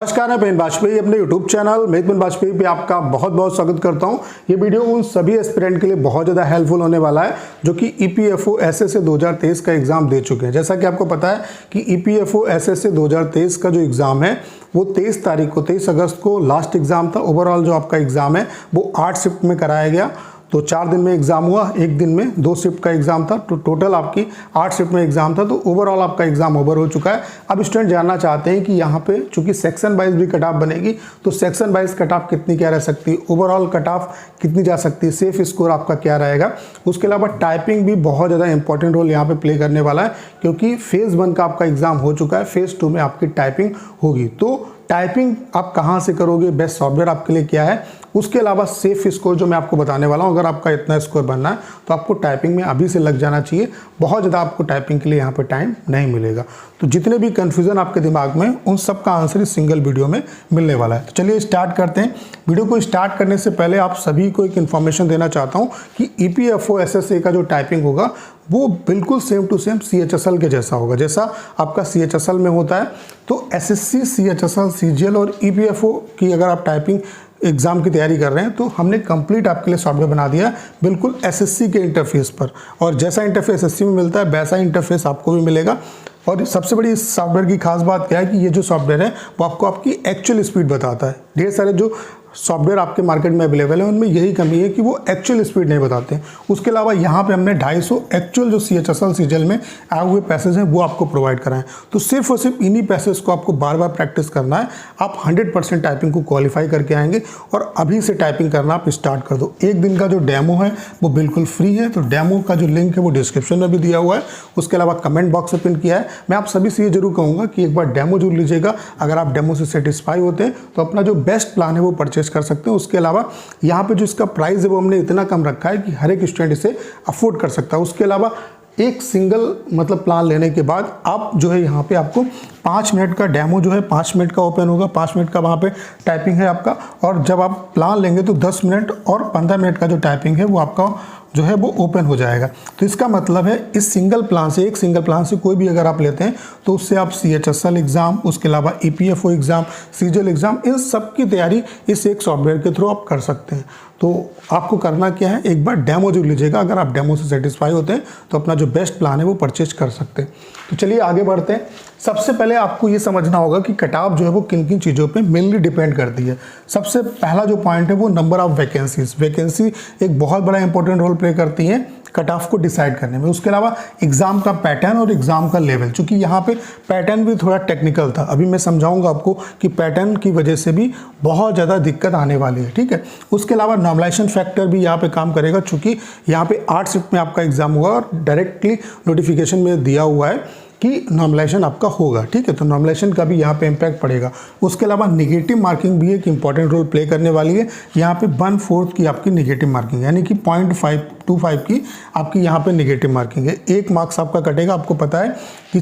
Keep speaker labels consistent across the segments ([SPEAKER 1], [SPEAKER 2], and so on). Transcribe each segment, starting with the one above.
[SPEAKER 1] नमस्कार, मैं पेन वाजपेयी अपने YouTube चैनल मेहतबिन वाजपेयी पे आपका बहुत बहुत स्वागत करता हूं। ये वीडियो उन सभी एस्पिरेंट के लिए बहुत ज़्यादा हेल्पफुल होने वाला है जो कि EPFO SSA 2023 का एग्ज़ाम दे चुके हैं। जैसा कि आपको पता है कि EPFO SSA 2023 का जो एग्ज़ाम है वो 23 तारीख को 23 अगस्त को लास्ट एग्ज़ाम था। ओवरऑल जो आपका एग्ज़ाम है वो 8 शिफ्ट में कराया गया। तो 4 दिन में एग्ज़ाम हुआ, एक दिन में 2 शिफ्ट का एग्ज़ाम था। तो टोटल आपकी 8 शिफ्ट में एग्ज़ाम था। तो ओवरऑल आपका एग्ज़ाम ओवर हो चुका है। अब स्टूडेंट जानना चाहते हैं कि यहाँ पे चूंकि सेक्शन वाइज भी कट ऑफ बनेगी तो सेक्शन वाइज कट ऑफ कितनी क्या रह सकती है, ओवरऑल कट ऑफ कितनी जा सकती है, सेफ स्कोर आपका क्या रहेगा। उसके अलावा टाइपिंग भी बहुत ज़्यादा इंपॉर्टेंट रोल यहाँ पे प्ले करने वाला है क्योंकि फेज़ 1 का आपका एग्ज़ाम हो चुका है, फेज़ 2 में आपकी टाइपिंग होगी। तो टाइपिंग आप कहाँ से करोगे, बेस्ट सॉफ्टवेयर आपके लिए क्या है, उसके अलावा सेफ स्कोर जो मैं आपको बताने वाला हूँ। अगर आपका इतना स्कोर बनना है तो आपको टाइपिंग में अभी से लग जाना चाहिए। बहुत ज़्यादा आपको टाइपिंग के लिए यहाँ पे टाइम नहीं मिलेगा। तो जितने भी कन्फ्यूज़न आपके दिमाग में उन सब का आंसर इस सिंगल वीडियो में मिलने वाला है। तो चलिए स्टार्ट करते हैं। वीडियो को स्टार्ट करने से पहले आप सभी को एक इन्फॉर्मेशन देना चाहता हूँ कि EPFO SSA का जो टाइपिंग होगा वो बिल्कुल सेम टू सेम CHSL के जैसा होगा। जैसा आपका CHSL में होता है तो SSC, CHSL, CGL और EPFO की अगर आप टाइपिंग एग्ज़ाम की तैयारी कर रहे हैं तो हमने कंप्लीट आपके लिए सॉफ्टवेयर बना दिया बिल्कुल SSC के इंटरफेस पर। और जैसा इंटरफेस SSC में मिलता है वैसा इंटरफेस आपको भी मिलेगा। और सबसे बड़ी इस सॉफ्टवेयर की खास बात क्या है कि ये जो सॉफ्टवेयर है वो आपको आपकी एक्चुअल स्पीड बताता है। ढेर सारे जो सॉफ्टवेयर आपके मार्केट में अवेलेबल है उनमें यही कमी है कि वो एक्चुअल स्पीड नहीं बताते हैं। उसके अलावा यहाँ पे हमने 250 एक्चुअल जो CHSL CGL में आए हुए पैसेज हैं वो आपको प्रोवाइड कराएं। तो सिर्फ और सिर्फ इन्हीं पैसेज को आपको बार बार प्रैक्टिस करना है। आप 100% टाइपिंग को क्वालिफाई करके आएंगे और अभी से टाइपिंग करना आप स्टार्ट कर दो। एक दिन का जो डेमो है वो बिल्कुल फ्री है। तो डेमो का जो लिंक है वो डिस्क्रिप्शन में भी दिया हुआ है। उसके अलावा कमेंट बॉक्स में पिन किया है। मैं आप सभी से ये जरूर कहूँगा कि एक बार डेमो जरूर लीजिएगा। अगर आप डेमो से सेटिस्फाई होते हैं तो अपना जो बेस्ट प्लान है वो परचेज कर सकते हैं। उसके अलावा यहाँ पे जो इसका प्राइस है वो हमने इतना कम रखा है कि हर एक स्टूडेंट इसे अफोर्ड कर सकता है। उसके अलावा एक सिंगल प्लान लेने के बाद आप जो है यहाँ पे आपको 5 मिनट का डेमो जो है 5 मिनट का ओपन होगा, 5 मिनट का वहाँ पे टाइपिंग है आपका। और जब आप प्लान लेंगे तो 10 मिनट और 15 मिनट का जो टाइपिंग है वो आपका जो है वो ओपन हो जाएगा। तो इसका मतलब है इस सिंगल प्लान से, एक सिंगल प्लान से कोई भी अगर आप लेते हैं तो उससे आप CHSL एग्ज़ाम, उसके अलावा EPFO एग्ज़ाम, CGL एग्ज़ाम, इन सब की तैयारी इस एक सॉफ्टवेयर के थ्रू आप कर सकते हैं। तो आपको करना क्या है, एक बार डेमो जो लीजिएगा। अगर आप डेमो से सेटिस्फाई होते हैं तो अपना जो बेस्ट प्लान है वो परचेज कर सकते हैं। तो चलिए आगे बढ़ते हैं। सबसे पहले आपको ये समझना होगा कि कट ऑफ जो है वो किन किन चीज़ों पे मेनली डिपेंड करती है। सबसे पहला जो पॉइंट है वो नंबर ऑफ वैकेंसीज। वैकेंसी एक बहुत बड़ा इंपॉर्टेंट रोल प्ले करती है कट ऑफ को डिसाइड करने में। उसके अलावा एग्ज़ाम का पैटर्न और एग्ज़ाम का लेवल, चूँकि यहाँ पे पैटर्न भी थोड़ा टेक्निकल था, अभी मैं समझाऊंगा आपको कि पैटर्न की वजह से भी बहुत ज़्यादा दिक्कत आने वाली है। ठीक है। उसके अलावा नॉर्मलाइजेशन फैक्टर भी यहाँ पे काम करेगा, चूँकि यहाँ पे 8 शिफ्ट में आपका एग्ज़ाम हुआ और डायरेक्टली नोटिफिकेशन में दिया हुआ है कि नॉर्मलाइजेशन आपका होगा। ठीक है। तो नॉर्मलाइजेशन का भी यहाँ पे इम्पैक्ट पड़ेगा। उसके अलावा नेगेटिव मार्किंग भी एक इंपॉर्टेंट रोल प्ले करने वाली है। यहाँ पे 1/4 की आपकी नेगेटिव मार्किंग, यानी कि 0.525 की आपकी यहाँ पे नेगेटिव मार्किंग है। 1 मार्क्स आपका कटेगा। आपको पता है कि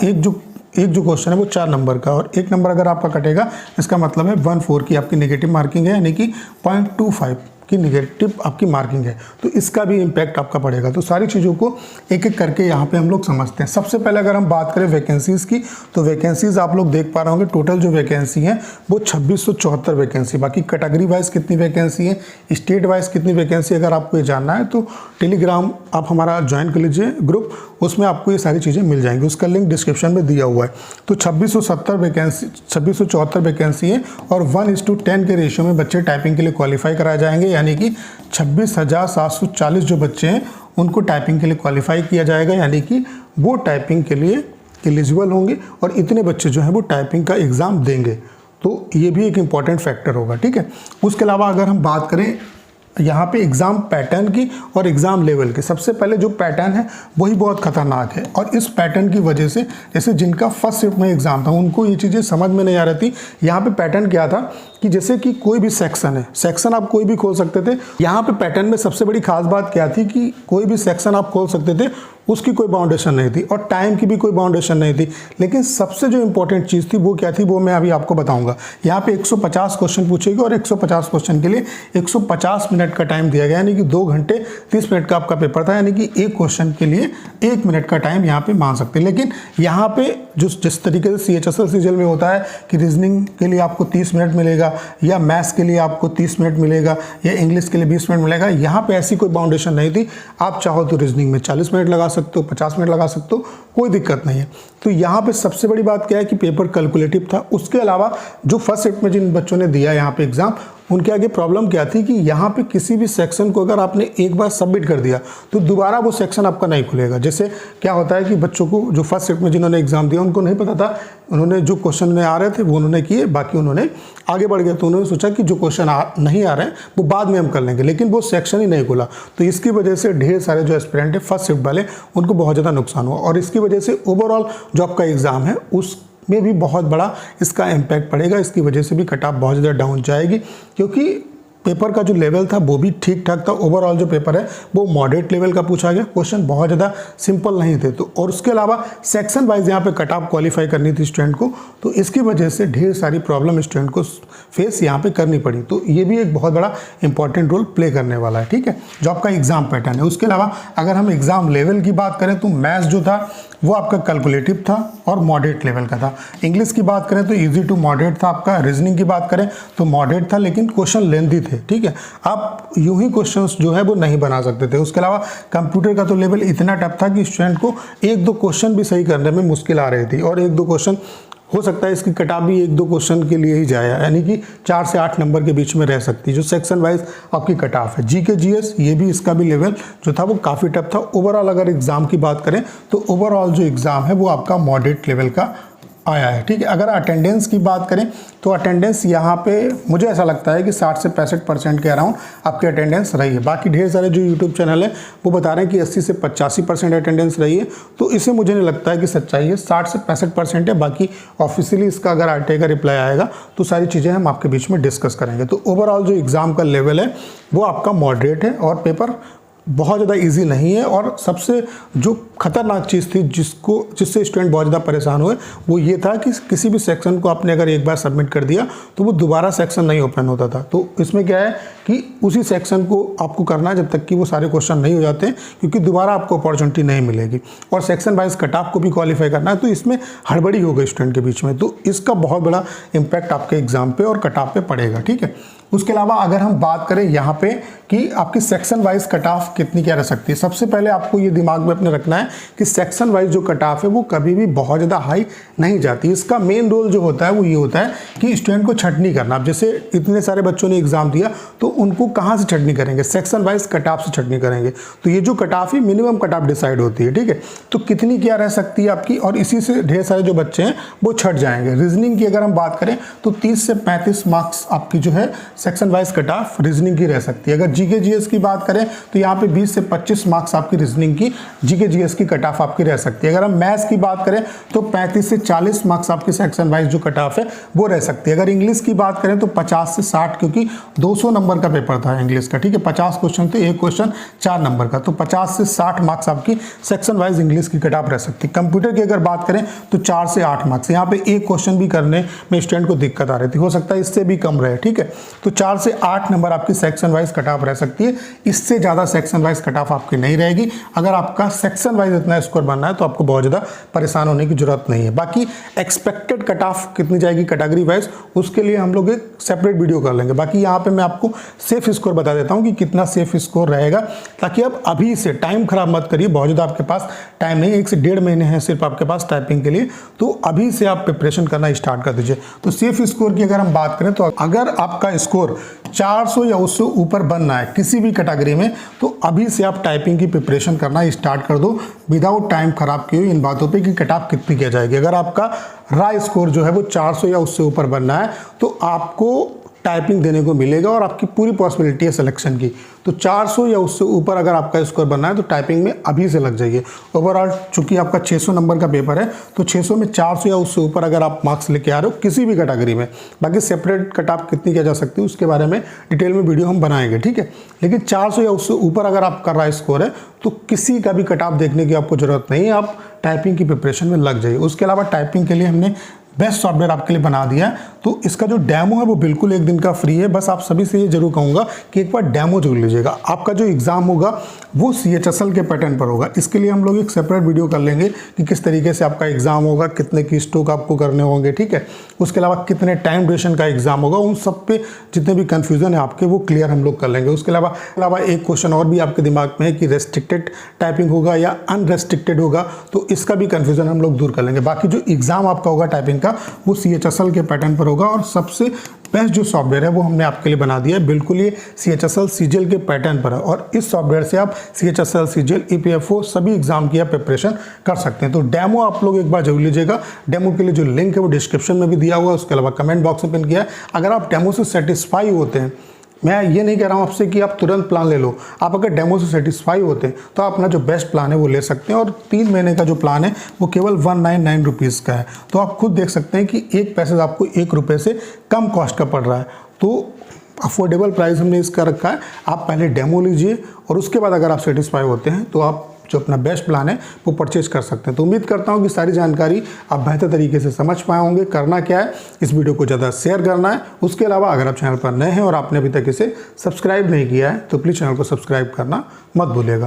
[SPEAKER 1] एक जो क्वेश्चन है वो 4 नंबर का, और 1 नंबर अगर आपका कटेगा इसका मतलब है 1/4 की आपकी नेगेटिव मार्किंग है, यानी कि 0.25 की नेगेटिव आपकी मार्किंग है। तो इसका भी इम्पैक्ट आपका पड़ेगा। तो सारी चीज़ों को एक एक करके यहाँ पे हम लोग समझते हैं। सबसे पहले अगर हम बात करें वैकेंसीज़ की तो वैकेंसीज़ आप लोग देख पा रहे होंगे टोटल जो वैकेंसी है वो 2674 वैकेंसी। बाकी कैटेगरी वाइज कितनी वैकेंसी है, स्टेट वाइज कितनी वैकेंसी, अगर आपको ये जानना है तो टेलीग्राम आप हमारा ज्वाइन कर लीजिए ग्रुप, उसमें आपको ये सारी चीज़ें मिल जाएंगी। उसका लिंक डिस्क्रिप्शन में दिया हुआ है। तो 2674 वैकेंसी है और 1:10 के रेशियो में बच्चे टाइपिंग के लिए क्वालिफाई कराए जाएंगे, यानी कि 26,740 जो बच्चे हैं उनको टाइपिंग के लिए क्वालिफाई किया जाएगा, यानी कि वो टाइपिंग के लिए एलिजिबल होंगे और इतने बच्चे जो हैं वो टाइपिंग का एग्ज़ाम देंगे। तो ये भी एक इम्पॉर्टेंट फैक्टर होगा। ठीक है। उसके अलावा अगर हम बात करें यहाँ पे एग्ज़ाम पैटर्न की और एग्ज़ाम लेवल की, सबसे पहले जो पैटर्न है वही बहुत ख़तरनाक है। और इस पैटर्न की वजह से जैसे जिनका फर्स्ट शिफ्ट में एग्ज़ाम था उनको ये चीज़ें समझ में नहीं आ रही थी। यहाँ पे पैटर्न क्या था कि जैसे कि कोई भी सेक्शन है, सेक्शन आप कोई भी खोल सकते थे। यहाँ पे पैटर्न में सबसे बड़ी खास बात क्या थी कि कोई भी सेक्शन आप खोल सकते थे उसकी कोई बाउंडेशन नहीं थी और टाइम की भी कोई बाउंडेशन नहीं थी। लेकिन सबसे जो इंपॉर्टेंट चीज़ थी वो क्या थी, वो मैं अभी आपको बताऊंगा। यहाँ पे 150 क्वेश्चन पूछेगी और 150 क्वेश्चन के लिए 150 मिनट का टाइम दिया गया, यानी कि 2 घंटे 30 मिनट का आपका पेपर था, यानी कि एक क्वेश्चन के लिए 1 मिनट का टाइम यहाँ पे मान सकते हैं। लेकिन यहाँ पे जिस तरीके से CHSL CGL में होता है कि रीजनिंग के लिए आपको 30 मिनट मिलेगा, या मैथ्स के लिए आपको 30 मिनट मिलेगा, या इंग्लिश के लिए 20 मिनट मिलेगा, यहाँ पे ऐसी कोई बाउंडेशन नहीं थी। आप चाहो तो रीजनिंग में 40 मिनट लगा सकते हो, 50 मिनट लगा सकते हो, कोई दिक्कत नहीं है। तो यहाँ पे सबसे बड़ी बात क्या है कि पेपर कैलकुलेटिव था। उसके अलावा जो फर्स्ट शिफ्ट में जिन बच्चों ने दिया यहाँ पे एग्जाम, उनके आगे प्रॉब्लम क्या थी कि यहाँ पे किसी भी सेक्शन को अगर आपने एक बार सबमिट कर दिया तो दोबारा वो सेक्शन आपका नहीं खुलेगा। जैसे क्या होता है कि बच्चों को जो फर्स्ट शिफ्ट में जिन्होंने एग्जाम दिया उनको नहीं पता था, उन्होंने जो क्वेश्चन में आ रहे थे वो उन्होंने किए, बाकी उन्होंने आगे बढ़ गया। तो उन्होंने सोचा कि जो क्वेश्चन नहीं आ रहे हैं वो बाद में हम कर लेंगे, लेकिन वो सेक्शन ही नहीं खुला। तो इसकी वजह से ढेर सारे जो एस्पिरेंट है फर्स्ट शिफ्ट वाले, उनको बहुत ज़्यादा नुकसान हुआ और इसकी वजह से ओवरऑल जो आपका एग्ज़ाम है उसमें भी बहुत बड़ा इसका इम्पैक्ट पड़ेगा। इसकी वजह से भी कट ऑफ बहुत ज़्यादा डाउन जाएगी, क्योंकि पेपर का जो लेवल था वो भी ठीक ठाक था। ओवरऑल जो पेपर है वो मॉडरेट लेवल का पूछा गया, क्वेश्चन बहुत ज़्यादा सिंपल नहीं थे। तो और उसके अलावा सेक्शन वाइज यहाँ पे कट ऑफ क्वालिफाई करनी थी स्टूडेंट को, तो इसकी वजह से ढेर सारी प्रॉब्लम स्टूडेंट को फेस यहाँ पे करनी पड़ी। तो ये भी एक बहुत बड़ा इंपॉर्टेंट रोल प्ले करने वाला है, ठीक है, जो आपका एग्जाम पैटर्न है। उसके अलावा अगर हम एग्जाम लेवल की बात करें तो मैथ्स जो था वो आपका कैलकुलेटिव था और मॉडरेट लेवल का था। इंग्लिश की बात करें तो इजी टू मॉडरेट था आपका। रीजनिंग की बात करें तो मॉडरेट था, लेकिन क्वेश्चन लेंथी थे, ठीक है, आप यूं ही क्वेश्चंस जो है वो नहीं बना सकते थे। उसके अलावा कंप्यूटर का तो लेवल इतना टफ था कि स्टूडेंट को 1-2 क्वेश्चन भी सही करने में मुश्किल आ रही थी, और 1-2 क्वेश्चन हो सकता है इसकी कट ऑफ भी 1-2 क्वेश्चन के लिए ही जाए, यानी कि 4 से 8 नंबर के बीच में रह सकती है जो सेक्शन वाइज आपकी कट ऑफ है। GK GS ये भी इसका भी लेवल जो था वो काफ़ी टफ था। ओवरऑल अगर एग्जाम की बात करें तो ओवरऑल जो एग्जाम है वो आपका मॉडरेट लेवल का आया है, ठीक है। अगर अटेंडेंस की बात करें तो अटेंडेंस यहाँ पे मुझे ऐसा लगता है कि 60 से 65% के अराउंड आपकी अटेंडेंस रही है। बाकी ढेर सारे जो यूट्यूब चैनल है वो बता रहे हैं कि 80 से 85% अटेंडेंस रही है, तो इसे मुझे नहीं लगता है कि सच्चाई है। 60 से 65% है। बाकी ऑफिशियली इसका अगर RTI का रिप्लाई आएगा तो सारी चीज़ें हम आपके बीच में डिस्कस करेंगे। तो ओवरऑल जो एग्ज़ाम का लेवल है वो आपका मॉडरेट है और पेपर बहुत ज़्यादा इजी नहीं है। और सबसे जो खतरनाक चीज़ थी जिससे स्टूडेंट बहुत ज़्यादा परेशान हुए वो ये था कि किसी भी सेक्शन को आपने अगर एक बार सबमिट कर दिया तो वो दोबारा सेक्शन नहीं ओपन होता था। तो इसमें क्या है कि उसी सेक्शन को आपको करना है जब तक कि वो सारे क्वेश्चन नहीं हो जाते, क्योंकि दोबारा आपको अपॉर्चुनिटी नहीं मिलेगी। और सेक्शन वाइज कट ऑफ को भी क्वालिफाई करना है, तो इसमें हड़बड़ी हो गई स्टूडेंट के बीच में। तो इसका बहुत बड़ा इम्पैक्ट आपके एग्जाम पे और कट ऑफ पे पड़ेगा, ठीक है। उसके अलावा अगर हम बात करें यहाँ पे कि आपकी सेक्शन वाइज कट ऑफ कितनी क्या रह सकती है, सबसे पहले आपको ये दिमाग में अपने रखना है कि सेक्शन वाइज जो कट ऑफ है वो कभी भी बहुत ज़्यादा हाई नहीं जाती। इसका मेन रोल जो होता है वो ये होता है कि स्टूडेंट को छटनी करना। अब जैसे इतने सारे बच्चों ने एग्जाम दिया तो उनको कहाँ से छटनी करेंगे, सेक्शन वाइज कट ऑफ से छटनी करेंगे। तो ये जो कट ऑफ है मिनिमम कट ऑफ डिसाइड होती है, ठीक है। तो कितनी क्या रह सकती है आपकी, और इसी से ढेर सारे जो बच्चे हैं वो छट जाएंगे। रीजनिंग की अगर हम बात करें तो 30 से 35 मार्क्स आपकी जो है section wise cut off reasoning की रह सकती है। अगर GK GS की बात करें तो यहाँ पे 20 से 25 मार्क्स आपकी रीजनिंग की GK GS की कट ऑफ आपकी रह सकती है। अगर हम मैथ्स की बात करें तो 35 से 40 मार्क्स आपकी सेक्शन वाइज जो कट ऑफ है वो रह सकती है। अगर इंग्लिश की बात करें तो 50 से 60, क्योंकि 200 नंबर का पेपर था इंग्लिश का, ठीक है, 50 क्वेश्चन थे, एक क्वेश्चन 4 नंबर का, तो 50 से 60 मार्क्स आपकी सेक्शन वाइज इंग्लिश की कट ऑफ रह सकती है। कंप्यूटर की अगर बात करें तो 4 से 8 मार्क्स, यहाँ पे एक क्वेश्चन भी करने में स्टूडेंट को दिक्कत आ रही थी, हो सकता है इससे भी कम रहे, ठीक है। तो 4 से 8 नंबर आपकी सेक्शन वाइज कट ऑफ रह सकती है। इससे ज़्यादा सेक्शन वाइज कट ऑफ आपकी नहीं रहेगी। अगर आपका सेक्शन वाइज इतना स्कोर बनना है तो आपको बहुत ज़्यादा परेशान होने की जरूरत नहीं है। बाकी एक्सपेक्टेड कट ऑफ कितनी जाएगी कैटेगरी वाइज, उसके लिए हम लोग एक सेपरेट वीडियो कर लेंगे। बाकी यहाँ पे मैं आपको सेफ स्कोर बता देता हूँ कि कितना सेफ स्कोर रहेगा, ताकि आप अभी से टाइम खराब मत करिए। बहुत ज़्यादा आपके पास टाइम नहीं, 1 से 1.5 महीने हैं सिर्फ आपके पास टाइपिंग के लिए, तो अभी से आप प्रिपरेशन करना स्टार्ट कर दीजिए। तो सेफ स्कोर की अगर हम बात करें तो अगर आपका स्कोर 400 या उससे ऊपर बनना है किसी भी कैटेगरी में, तो अभी से आप टाइपिंग की प्रिपरेशन करना स्टार्ट कर दो विदाउट टाइम खराब किए इन बातों पे कि कट ऑफ कितनी किया जाएगी। अगर आपका राय स्कोर जो है वो 400 या उससे ऊपर बनना है तो आपको टाइपिंग देने को मिलेगा और आपकी पूरी पॉसिबिलिटी है सिलेक्शन की। तो 400 या उससे ऊपर अगर आपका स्कोर बनना है तो टाइपिंग में अभी से लग जाइए। ओवरऑल चूंकि आपका 600 नंबर का पेपर है तो 600 में 400 या उससे ऊपर अगर आप मार्क्स लेके आ रहे हो किसी भी कैटेगरी में, बाकी सेपरेट कट ऑफ कितनी किया जा सकती है उसके बारे में डिटेल में वीडियो हम बनाएंगे, ठीक है। लेकिन 400 या उससे ऊपर अगर आपका रहा स्कोर है तो किसी का भी कट ऑफ देखने की आपको जरूरत नहीं है, आप टाइपिंग की प्रिपरेशन में लग जाइए। उसके अलावा टाइपिंग के लिए हमने बेस्ट सॉफ्टवेयर आपके लिए बना दिया है। तो इसका जो डेमो है वो बिल्कुल 1 दिन का फ्री है। बस आप सभी से ये जरूर कहूँगा कि एक बार डेमो जरूर लीजिएगा। आपका जो एग्ज़ाम होगा वो CHSL के पैटर्न पर होगा। इसके लिए हम लोग एक सेपरेट वीडियो कर लेंगे कि किस तरीके से आपका एग्ज़ाम होगा, कितने की स्ट्रोक आपको करने होंगे, ठीक है। उसके अलावा कितने टाइम ड्यूरेशन का एग्ज़ाम होगा, उन सब पे जितने भी कन्फ्यूज़न है आपके वो क्लियर हम लोग कर लेंगे। उसके अलावा एक क्वेश्चन और भी आपके दिमाग में है कि रेस्ट्रिक्टेड टाइपिंग होगा या अनरेस्ट्रिक्टेड होगा, तो इसका भी कन्फ्यूज़न हम लोग दूर कर लेंगे। बाकी जो एग्ज़ाम आपका होगा टाइपिंग का वो CHSL के पैटर्न पर होगा और सबसे बेस्ट जो सॉफ्टवेयर है वो हमने आपके लिए बना दिया है। बिल्कुल ये CHSL CGL के पैटर्न पर है और इस सॉफ्टवेयर से आप CHSL CGL EPFO सभी एग्जाम की आप प्रिपरेशन कर सकते हैं। तो डेमो आप लोग एक बार जरूर लीजिएगा। डेमो के लिए जो लिंक है वो डिस्क्रिप्शन में भी दिया हुआ है, उसके अलावा कमेंट बॉक्स में पिन किया है। अगर आप डेमो से सेटिस्फाई होते हैं, मैं ये नहीं कह रहा हूँ आपसे कि आप तुरंत प्लान ले लो, आप अगर डेमो से सेटिस्फाई होते हैं तो आप अपना जो बेस्ट प्लान है वो ले सकते हैं। और 3 महीने का जो प्लान है वो केवल 199 रुपीज़ का है। तो आप खुद देख सकते हैं कि 1 पैसे आपको 1 रुपये से कम कॉस्ट का पड़ रहा है। तो अफोर्डेबल प्राइस हमने इसका रखा है। आप पहले डेमो लीजिए और उसके बाद अगर आप सेटिस्फाई होते हैं तो आप जो अपना बेस्ट प्लान है वो परचेज कर सकते हैं। तो उम्मीद करता हूँ कि सारी जानकारी आप बेहतर तरीके से समझ पाए होंगे। करना क्या है, इस वीडियो को ज़्यादा शेयर करना है। उसके अलावा अगर आप चैनल पर नए हैं और आपने अभी तक इसे सब्सक्राइब नहीं किया है तो प्लीज़ चैनल को सब्सक्राइब करना मत भूलिएगा।